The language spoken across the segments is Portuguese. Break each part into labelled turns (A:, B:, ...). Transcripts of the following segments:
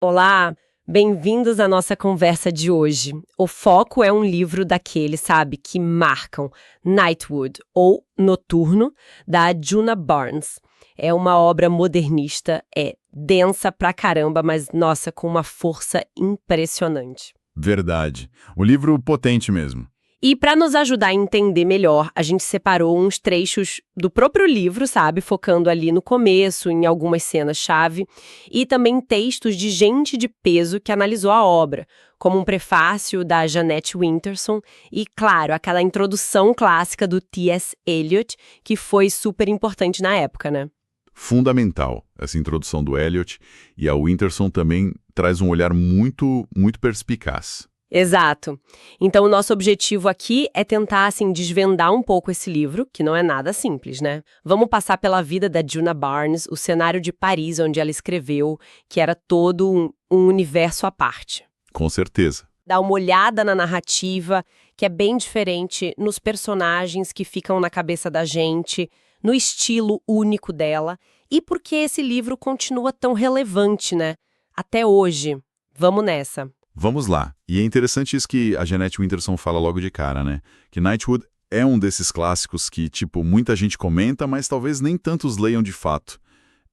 A: Olá, bem-vindos à nossa conversa de hoje. O foco é um livro daqueles, sabe, que marcam Nightwood, ou Noturno, da Djuna Barnes. É uma obra modernista, é densa pra caramba, mas, nossa, com uma força impressionante.
B: Verdade. O livro potente mesmo.
A: E para nos ajudar a entender melhor, a gente separou uns trechos do próprio livro, sabe? Focando ali no começo, em algumas cenas-chave, e também textos de gente de peso que analisou a obra, como um prefácio da Jeanette Winterson e, claro, aquela introdução clássica do T.S. Eliot, que foi super importante na época, né?
B: Fundamental essa introdução do Eliot, e a Winterson também traz um olhar muito perspicaz.
A: Exato. Então, o nosso objetivo aqui é tentar, assim, desvendar um pouco esse livro, que não é nada simples, né? Vamos passar pela vida da Djuna Barnes, o cenário de Paris onde ela escreveu, que era todo um universo à parte.
B: Com certeza.
A: Dar uma olhada na narrativa, que é bem diferente, nos personagens que ficam na cabeça da gente, no estilo único dela, e por que esse livro continua tão relevante, né? Até hoje. Vamos nessa.
B: Vamos lá. E é interessante isso que a Jeanette Winterson fala logo de cara, né? Que Nightwood é um desses clássicos que, tipo, muita gente comenta, mas talvez nem tantos leiam de fato.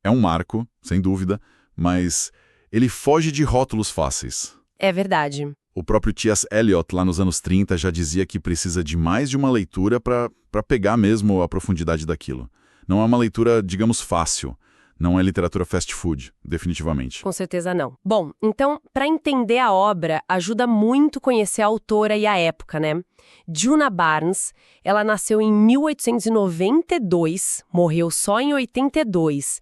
B: É um marco, sem dúvida, mas ele foge de rótulos fáceis.
A: É verdade.
B: O próprio T.S. Eliot, lá nos anos 30, já dizia que precisa de mais de uma leitura para pegar mesmo a profundidade daquilo. Não é uma leitura, digamos, fácil. Não é literatura fast food, definitivamente.
A: Com certeza não. Bom, então, para entender a obra, ajuda muito conhecer a autora e a época, né? Djuna Barnes, ela nasceu em 1892, morreu só em 82.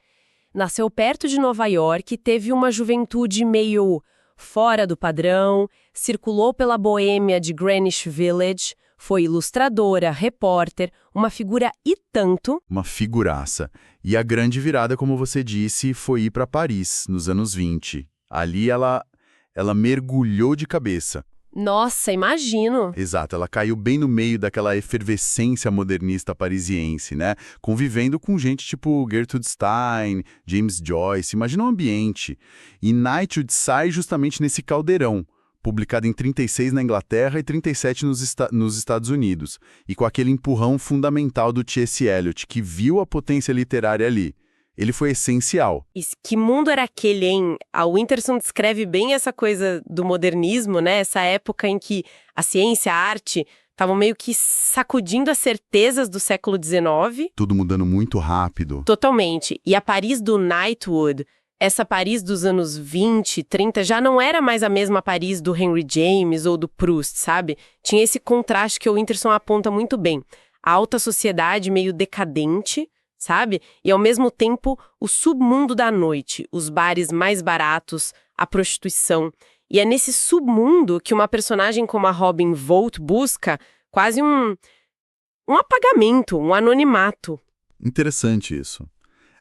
A: Nasceu perto de Nova York, teve uma juventude meio fora do padrão, circulou pela boêmia de Greenwich Village, foi ilustradora, repórter, uma figura e tanto.
B: Uma figuraça. E a grande virada, como você disse, foi ir para Paris, nos anos 20. Ali ela mergulhou de cabeça.
A: Nossa, imagino!
B: Exato, ela caiu bem no meio daquela efervescência modernista parisiense, né? Convivendo com gente tipo Gertrude Stein, James Joyce, imagina o ambiente. E Nightwood sai justamente nesse caldeirão, publicado em 36 na Inglaterra e 37 nos Estados Unidos, e com aquele empurrão fundamental do T.S. Eliot, que viu a potência literária ali. Ele foi essencial.
A: E que mundo era aquele, hein? A Winterson descreve bem essa coisa do modernismo, né? Essa época em que a ciência, a arte estavam meio que sacudindo as certezas do século XIX.
B: Tudo mudando muito rápido.
A: Totalmente. E a Paris do Nightwood, essa Paris dos anos 20, 30, já não era mais a mesma Paris do Henry James ou do Proust, sabe? Tinha esse contraste que o Winterson aponta muito bem. A alta sociedade meio decadente, sabe? E, ao mesmo tempo, o submundo da noite, os bares mais baratos, a prostituição. E é nesse submundo que uma personagem como a Robin Volt busca quase um apagamento, um anonimato.
B: Interessante isso.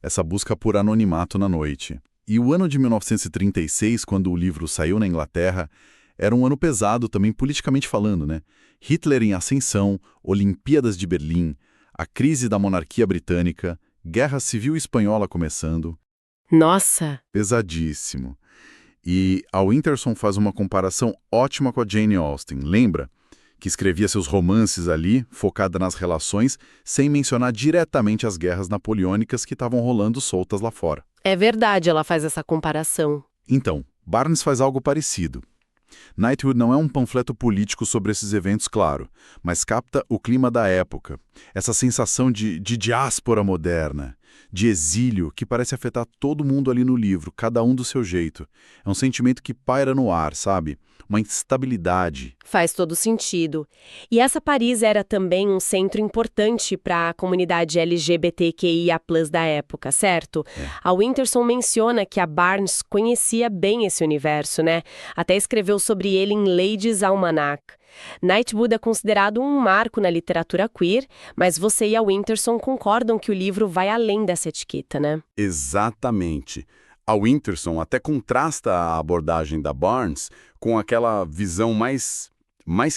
B: Essa busca por anonimato na noite. E o ano de 1936, quando o livro saiu na Inglaterra, era um ano pesado também politicamente falando, né? Hitler em ascensão, Olimpíadas de Berlim, a crise da monarquia britânica, Guerra Civil Espanhola começando.
A: Nossa!
B: Pesadíssimo. E a Winterson faz uma comparação ótima com a Jane Austen, lembra? Que escrevia seus romances ali, focada nas relações, sem mencionar diretamente as guerras napoleônicas que estavam rolando soltas lá fora.
A: É verdade, ela faz essa comparação.
B: Então, Barnes faz algo parecido. Nightwood não é um panfleto político sobre esses eventos, claro, mas capta o clima da época, essa sensação de diáspora moderna, de exílio que parece afetar todo mundo ali no livro, cada um do seu jeito. É um sentimento que paira no ar, sabe? Uma instabilidade.
A: Faz todo sentido. E essa Paris era também um centro importante para a comunidade LGBTQIA+ da época, certo? A Winterson menciona que a Barnes conhecia bem esse universo, né? Até escreveu sobre ele em Ladies' Almanac. Nightwood é considerado um marco na literatura queer, mas você e a Winterson concordam que o livro vai além dessa etiqueta, né?
B: Exatamente. A Winterson até contrasta a abordagem da Barnes com aquela visão mais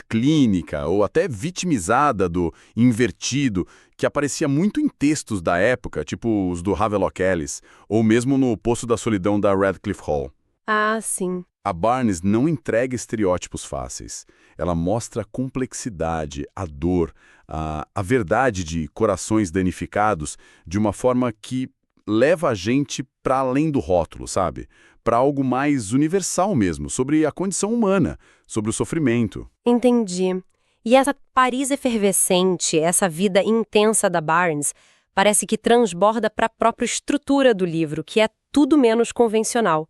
B: clínica ou até vitimizada do invertido que aparecia muito em textos da época, tipo os do Havelock Ellis, ou mesmo no Poço da Solidão da Radcliffe Hall.
A: Ah, sim.
B: A Barnes não entrega estereótipos fáceis. Ela mostra a complexidade, a dor, a verdade de corações danificados de uma forma que leva a gente para além do rótulo, sabe? Para algo mais universal mesmo, sobre a condição humana, sobre o sofrimento.
C: Entendi. E essa Paris efervescente, essa vida intensa da Barnes, parece que transborda para a própria estrutura do livro, que é tudo menos convencional.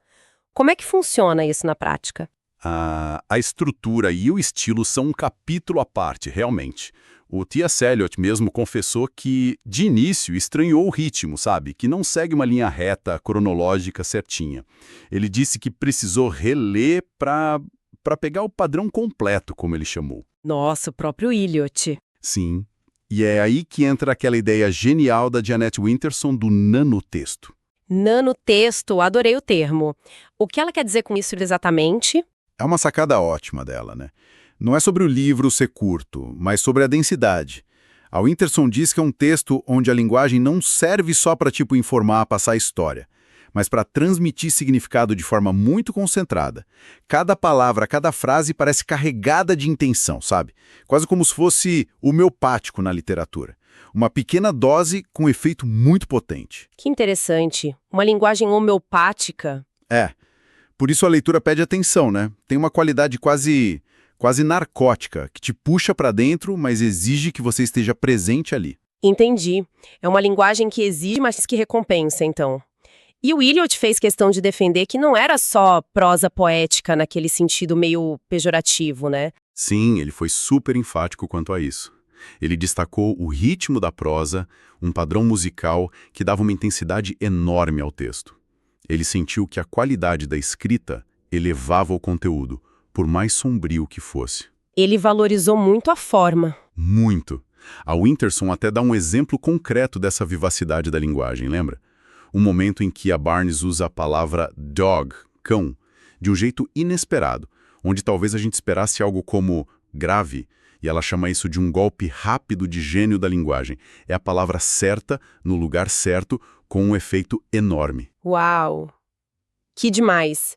C: Como é que funciona isso na prática?
B: A estrutura e o estilo são um capítulo à parte, realmente. O T.S. Eliot mesmo confessou que, de início, estranhou o ritmo, sabe? Que não segue uma linha reta, cronológica, certinha. Ele disse que precisou reler para pegar o padrão completo, como ele chamou.
C: Nossa, o próprio Eliot.
B: Sim. E é aí que entra aquela ideia genial da Jeanette Winterson do nanotexto.
C: Nanotexto, adorei o termo. O que ela quer dizer com isso exatamente?
B: É uma sacada ótima dela, né? Não é sobre o livro ser curto, mas sobre a densidade. A Winterson diz que é um texto onde a linguagem não serve só para informar, passar a história, mas para transmitir significado de forma muito concentrada. Cada palavra, cada frase parece carregada de intenção, sabe? Quase como se fosse homeopático na literatura. Uma pequena dose com efeito muito potente.
C: Que interessante. Uma linguagem homeopática.
B: É. Por isso a leitura pede atenção, né? Tem uma qualidade quase narcótica, que te puxa para dentro, mas exige que você esteja presente ali.
C: Entendi. É uma linguagem que exige, mas que recompensa, então. E o Eliot fez questão de defender que não era só prosa poética naquele sentido meio pejorativo, né?
B: Sim, ele foi super enfático quanto a isso. Ele destacou o ritmo da prosa, um padrão musical que dava uma intensidade enorme ao texto. Ele sentiu que a qualidade da escrita elevava o conteúdo, por mais sombrio que fosse.
C: Ele valorizou muito a forma.
B: Muito. A Winterson até dá um exemplo concreto dessa vivacidade da linguagem, lembra? Um momento em que a Barnes usa a palavra dog, cão, de um jeito inesperado, onde talvez a gente esperasse algo como grave, e ela chama isso de um golpe rápido de gênio da linguagem. É a palavra certa, no lugar certo, com um efeito enorme.
C: Uau! Que demais!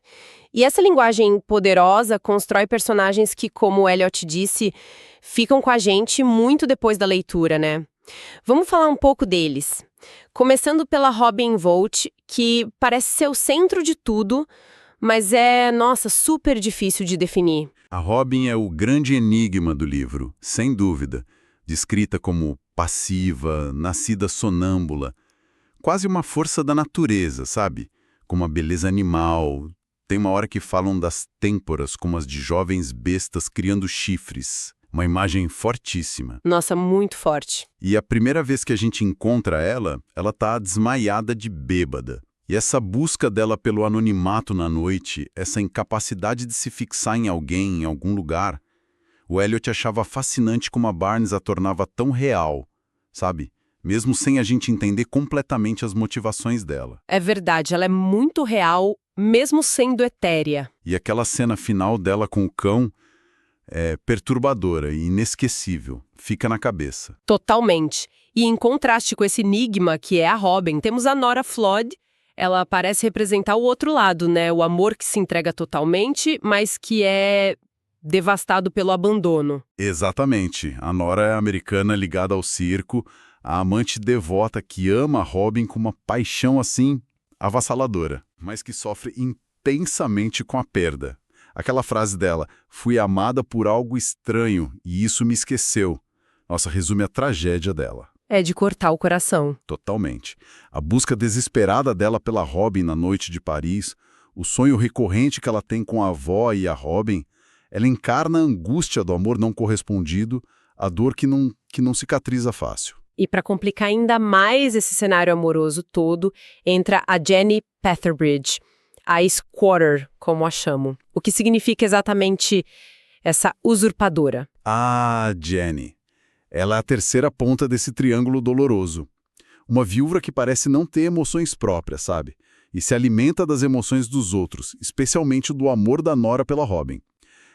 C: E essa linguagem poderosa constrói personagens que, como o Eliot disse, ficam com a gente muito depois da leitura, né? Vamos falar um pouco deles. Começando pela Robin Volt, que parece ser o centro de tudo, mas nossa, super difícil de definir.
B: A Robin é o grande enigma do livro, sem dúvida. Descrita como passiva, nascida sonâmbula. Quase uma força da natureza, sabe? Com uma beleza animal. Tem uma hora que falam das têmporas como as de jovens bestas criando chifres. Uma imagem fortíssima.
C: Nossa, muito forte.
B: E a primeira vez que a gente encontra ela tá desmaiada de bêbada. E essa busca dela pelo anonimato na noite, essa incapacidade de se fixar em alguém, em algum lugar, o Eliot achava fascinante como a Barnes a tornava tão real, sabe? Mesmo sem a gente entender completamente as motivações dela.
C: É verdade, ela é muito real, mesmo sendo etérea.
B: E aquela cena final dela com o cão é perturbadora e inesquecível, fica na cabeça.
C: Totalmente. E em contraste com esse enigma que é a Robin, temos a Nora Flood. Ela parece representar o outro lado, né? O amor que se entrega totalmente, mas que é devastado pelo abandono.
B: Exatamente. A Nora é americana ligada ao circo, a amante devota que ama a Robin com uma paixão assim avassaladora, mas que sofre intensamente com a perda. Aquela frase dela, fui amada por algo estranho e isso me esqueceu. Nossa, resume a tragédia dela.
C: É de cortar o coração.
B: Totalmente. A busca desesperada dela pela Robin na noite de Paris, o sonho recorrente que ela tem com a avó e a Robin, ela encarna a angústia do amor não correspondido, a dor que não cicatriza fácil.
C: E para complicar ainda mais esse cenário amoroso todo, entra a Jenny Petherbridge, a Squatter, como a chamam. O que significa exatamente essa usurpadora?
B: Ah, Jenny. Ela é a terceira ponta desse triângulo doloroso. Uma viúva que parece não ter emoções próprias, sabe? E se alimenta das emoções dos outros, especialmente do amor da Nora pela Robin.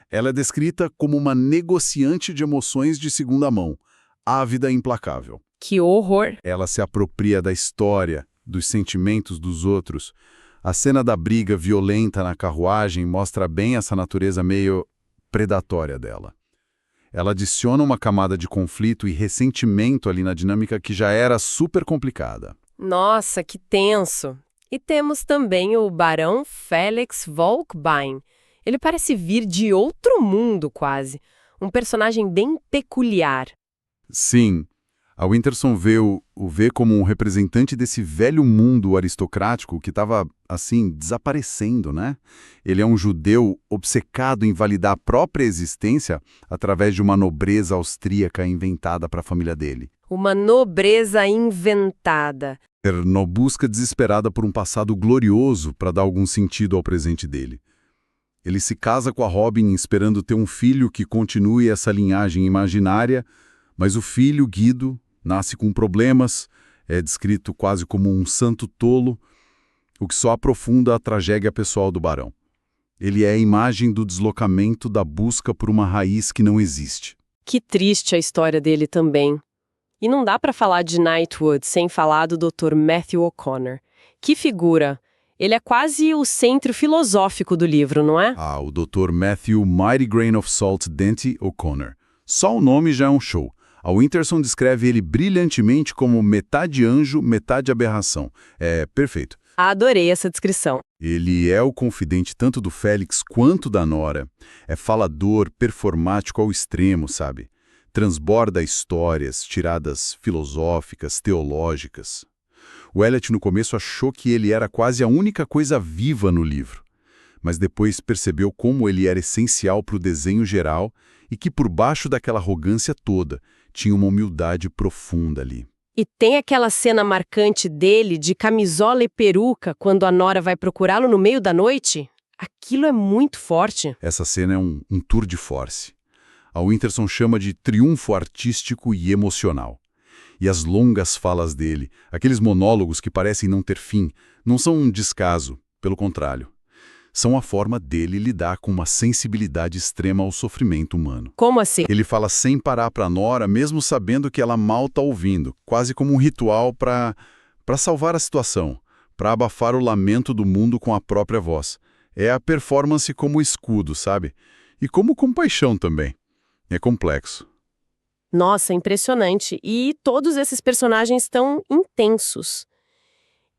B: Ela é descrita como uma negociante de emoções de segunda mão, ávida e implacável.
C: Que horror!
B: Ela se apropria da história, dos sentimentos dos outros, A cena da briga violenta na carruagem mostra bem essa natureza meio predatória dela. Ela adiciona uma camada de conflito e ressentimento ali na dinâmica que já era super complicada.
C: Nossa, que tenso! E temos também o Barão Felix Volkbein. Ele parece vir de outro mundo, quase. Um personagem bem peculiar.
B: Sim, a Winterson vê como um representante desse velho mundo aristocrático que estava, assim, desaparecendo, né? Ele é um judeu obcecado em validar a própria existência através de uma nobreza austríaca inventada para a família dele.
C: Uma nobreza inventada.
B: Na busca desesperada por um passado glorioso para dar algum sentido ao presente dele. Ele se casa com a Robin esperando ter um filho que continue essa linhagem imaginária, mas o filho, Guido, nasce com problemas, é descrito quase como um santo tolo, o que só aprofunda a tragédia pessoal do barão. Ele é a imagem do deslocamento da busca por uma raiz que não existe.
C: Que triste a história dele também. E não dá para falar de Knightwood sem falar do Dr. Matthew O'Connor. Que figura! Ele é quase o centro filosófico do livro, não é?
B: Ah, o Dr. Matthew Mighty Grain of Salt Dente O'Connor. Só o nome já é um show. A Winterson descreve ele brilhantemente como metade anjo, metade aberração. É perfeito.
C: Adorei essa descrição.
B: Ele é o confidente tanto do Félix quanto da Nora. É falador, performático ao extremo, sabe? Transborda histórias, tiradas filosóficas, teológicas. O Eliot no começo achou que ele era quase a única coisa viva no livro, mas depois percebeu como ele era essencial para o desenho geral e que por baixo daquela arrogância toda tinha uma humildade profunda ali.
C: E tem aquela cena marcante dele de camisola e peruca quando a Nora vai procurá-lo no meio da noite? Aquilo é muito forte.
B: Essa cena é um tour de force. A Winterson chama de triunfo artístico e emocional. E as longas falas dele, aqueles monólogos que parecem não ter fim, não são um descaso, pelo contrário. São a forma dele lidar com uma sensibilidade extrema ao sofrimento humano.
C: Como assim?
B: Ele fala sem parar para Nora, mesmo sabendo que ela mal está ouvindo, quase como um ritual para salvar a situação, para abafar o lamento do mundo com a própria voz. É a performance como escudo, sabe? E como compaixão também. É complexo.
C: Nossa, impressionante. E todos esses personagens estão intensos.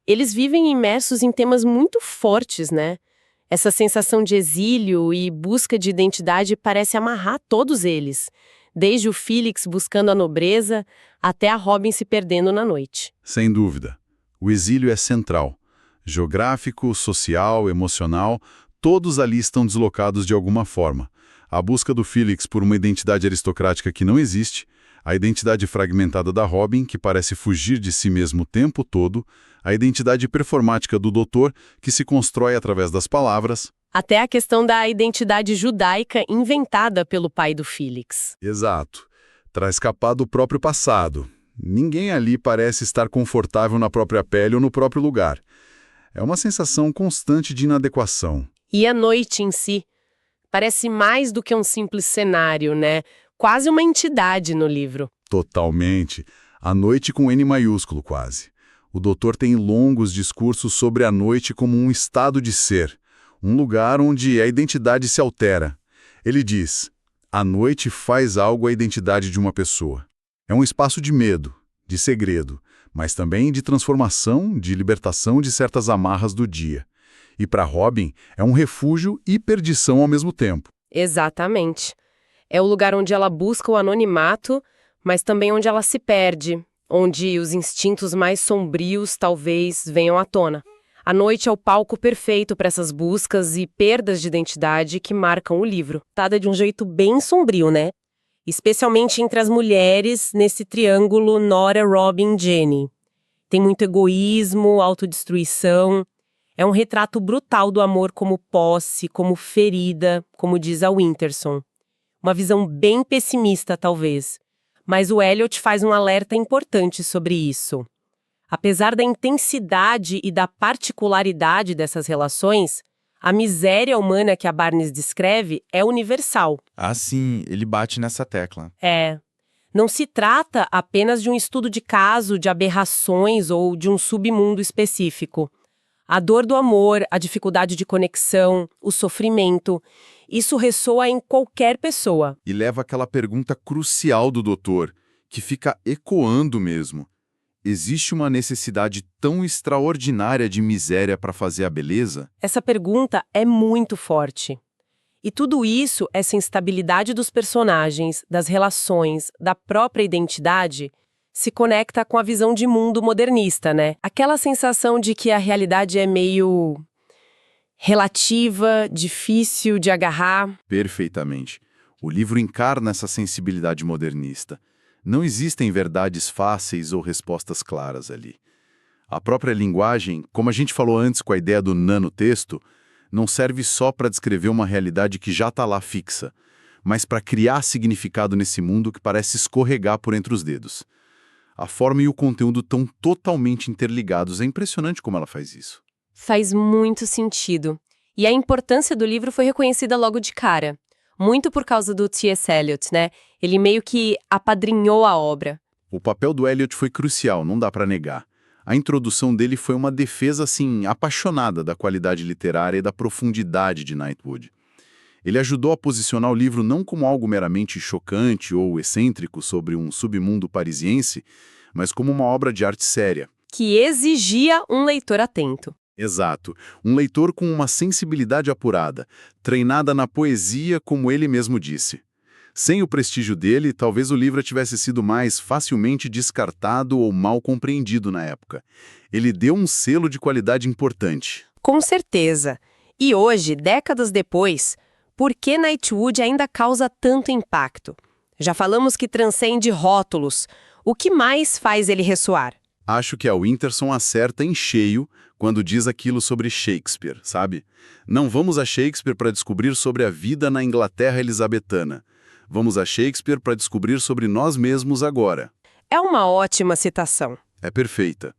C: Eles vivem imersos em temas muito fortes, né? Essa sensação de exílio e busca de identidade parece amarrar todos eles, desde o Felix buscando a nobreza até a Robin se perdendo na noite.
B: Sem dúvida. O exílio é central. Geográfico, social, emocional, todos ali estão deslocados de alguma forma. A busca do Felix por uma identidade aristocrática que não existe, a identidade fragmentada da Robin, que parece fugir de si mesmo o tempo todo, a identidade performática do doutor, que se constrói através das palavras.
C: Até a questão da identidade judaica inventada pelo pai do Felix.
B: Exato. Para escapar do próprio passado. Ninguém ali parece estar confortável na própria pele ou no próprio lugar. É uma sensação constante de inadequação.
C: E a noite em si? Parece mais do que um simples cenário, né? Quase uma entidade no livro.
B: Totalmente. A noite com N maiúsculo, quase. O doutor tem longos discursos sobre a noite como um estado de ser, um lugar onde a identidade se altera. Ele diz, a noite faz algo à identidade de uma pessoa. É um espaço de medo, de segredo, mas também de transformação, de libertação de certas amarras do dia. E para Robin, é um refúgio e perdição ao mesmo tempo.
C: Exatamente. É o lugar onde ela busca o anonimato, mas também onde ela se perde, onde os instintos mais sombrios talvez venham à tona. A noite é o palco perfeito para essas buscas e perdas de identidade que marcam o livro. Tratada de um jeito bem sombrio, né? Especialmente entre as mulheres nesse triângulo Nora, Robin, Jenny. Tem muito egoísmo, autodestruição. É um retrato brutal do amor como posse, como ferida, como diz a Winterson. Uma visão bem pessimista, talvez. Mas o Eliot faz um alerta importante sobre isso. Apesar da intensidade e da particularidade dessas relações, a miséria humana que a Barnes descreve é universal.
D: Ah, sim, ele bate nessa tecla.
C: É. Não se trata apenas de um estudo de caso, de aberrações ou de um submundo específico. A dor do amor, a dificuldade de conexão, o sofrimento, isso ressoa em qualquer pessoa.
B: E leva àquela pergunta crucial do doutor, que fica ecoando mesmo. Existe uma necessidade tão extraordinária de miséria para fazer a beleza?
C: Essa pergunta é muito forte. E tudo isso, essa instabilidade dos personagens, das relações, da própria identidade, se conecta com a visão de mundo modernista, né? Aquela sensação de que a realidade é meio relativa, difícil de agarrar.
B: Perfeitamente. O livro encarna essa sensibilidade modernista. Não existem verdades fáceis ou respostas claras ali. A própria linguagem, como a gente falou antes com a ideia do nanotexto, não serve só para descrever uma realidade que já está lá fixa, mas para criar significado nesse mundo que parece escorregar por entre os dedos. A forma e o conteúdo estão totalmente interligados. É impressionante como ela faz isso.
C: Faz muito sentido. E a importância do livro foi reconhecida logo de cara. Muito por causa do T.S. Eliot, né? Ele meio que apadrinhou a obra.
B: O papel do Eliot foi crucial, não dá para negar. A introdução dele foi uma defesa, assim, apaixonada da qualidade literária e da profundidade de Knightwood. Ele ajudou a posicionar o livro não como algo meramente chocante ou excêntrico sobre um submundo parisiense, mas como uma obra de arte séria.
C: Que exigia um leitor atento.
B: Exato. Um leitor com uma sensibilidade apurada, treinada na poesia, como ele mesmo disse. Sem o prestígio dele, talvez o livro tivesse sido mais facilmente descartado ou mal compreendido na época. Ele deu um selo de qualidade importante.
C: Com certeza. E hoje, décadas depois, por que Knightwood ainda causa tanto impacto? Já falamos que transcende rótulos. O que mais faz ele ressoar?
B: Acho que a Winterson acerta em cheio quando diz aquilo sobre Shakespeare, sabe? Não vamos a Shakespeare para descobrir sobre a vida na Inglaterra elisabetana. Vamos a Shakespeare para descobrir sobre nós mesmos agora.
C: É uma ótima citação.
B: É perfeita.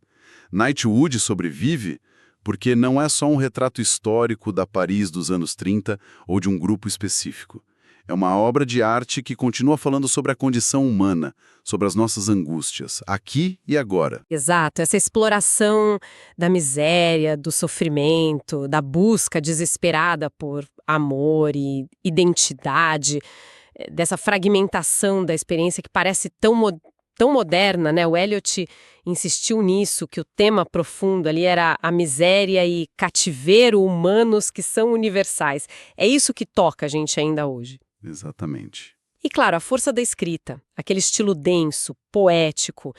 B: Knightwood sobrevive porque não é só um retrato histórico da Paris dos anos 30 ou de um grupo específico. É uma obra de arte que continua falando sobre a condição humana, sobre as nossas angústias, aqui e agora.
C: Exato, essa exploração da miséria, do sofrimento, da busca desesperada por amor e identidade, dessa fragmentação da experiência que parece tão moderna, né? O Eliot insistiu nisso, que o tema profundo ali era a miséria e cativeiro humanos que são universais. É isso que toca a gente ainda hoje.
B: Exatamente.
C: E claro, a força da escrita, aquele estilo denso, poético,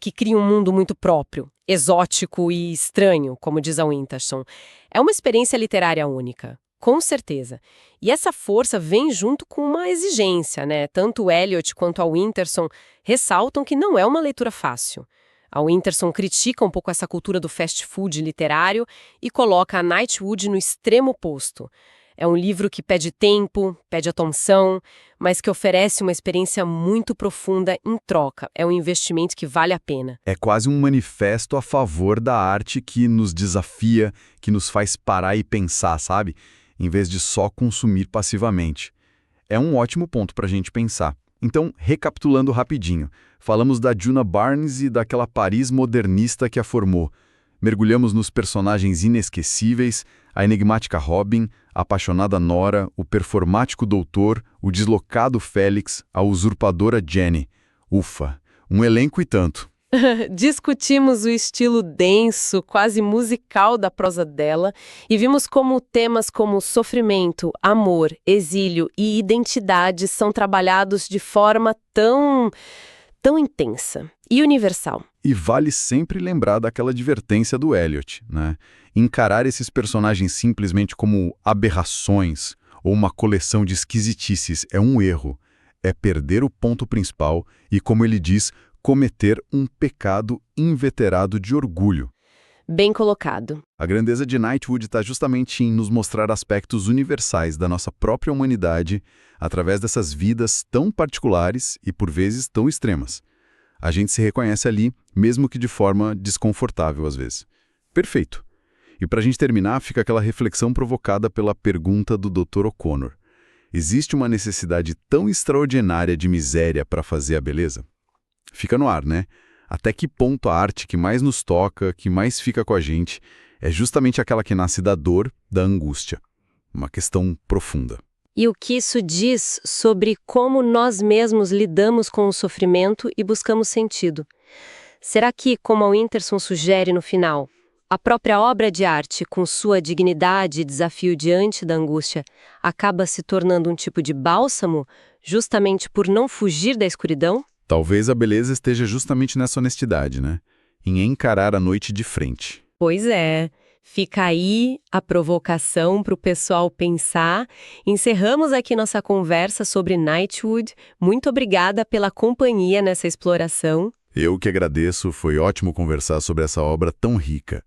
C: que cria um mundo muito próprio, exótico e estranho, como diz a Winterson. É uma experiência literária única, com certeza. E essa força vem junto com uma exigência, né? Tanto o Eliot quanto a Winterson ressaltam que não é uma leitura fácil. A Winterson critica um pouco essa cultura do fast food literário e coloca a Knightwood no extremo oposto. É um livro que pede tempo, pede atenção, mas que oferece uma experiência muito profunda em troca. É um investimento que vale a pena.
B: É quase um manifesto a favor da arte que nos desafia, que nos faz parar e pensar, sabe? Em vez de só consumir passivamente. É um ótimo ponto para a gente pensar. Então, recapitulando rapidinho, falamos da Djuna Barnes e daquela Paris modernista que a formou. Mergulhamos nos personagens inesquecíveis, a enigmática Robin, a apaixonada Nora, o performático doutor, o deslocado Félix, a usurpadora Jenny. Ufa, um elenco e tanto.
C: Discutimos o estilo denso, quase musical da prosa dela e vimos como temas como sofrimento, amor, exílio e identidade são trabalhados de forma tão intensa e universal.
B: E vale sempre lembrar daquela advertência do Eliot, né? Encarar esses personagens simplesmente como aberrações ou uma coleção de esquisitices é um erro. É perder o ponto principal e, como ele diz, cometer um pecado inveterado de orgulho.
C: Bem colocado.
B: A grandeza de Knightwood está justamente em nos mostrar aspectos universais da nossa própria humanidade através dessas vidas tão particulares e, por vezes, tão extremas. A gente se reconhece ali, mesmo que de forma desconfortável às vezes. Perfeito. E para a gente terminar, fica aquela reflexão provocada pela pergunta do Dr. O'Connor. Existe uma necessidade tão extraordinária de miséria para fazer a beleza? Fica no ar, né? Até que ponto a arte que mais nos toca, que mais fica com a gente, É justamente aquela que nasce da dor, da angústia. Uma questão profunda.
C: E o que isso diz sobre como nós mesmos lidamos com o sofrimento e buscamos sentido? Será que, como a Winterson sugere no final, a própria obra de arte, com sua dignidade e desafio diante da angústia, acaba se tornando um tipo de bálsamo, justamente por não fugir da escuridão?
B: Talvez a beleza esteja justamente nessa honestidade, né? Em encarar a noite de frente.
C: Pois é. Fica aí a provocação para o pessoal pensar. Encerramos aqui nossa conversa sobre Nightwood. Muito obrigada pela companhia nessa exploração.
B: Eu que agradeço, foi ótimo conversar sobre essa obra tão rica.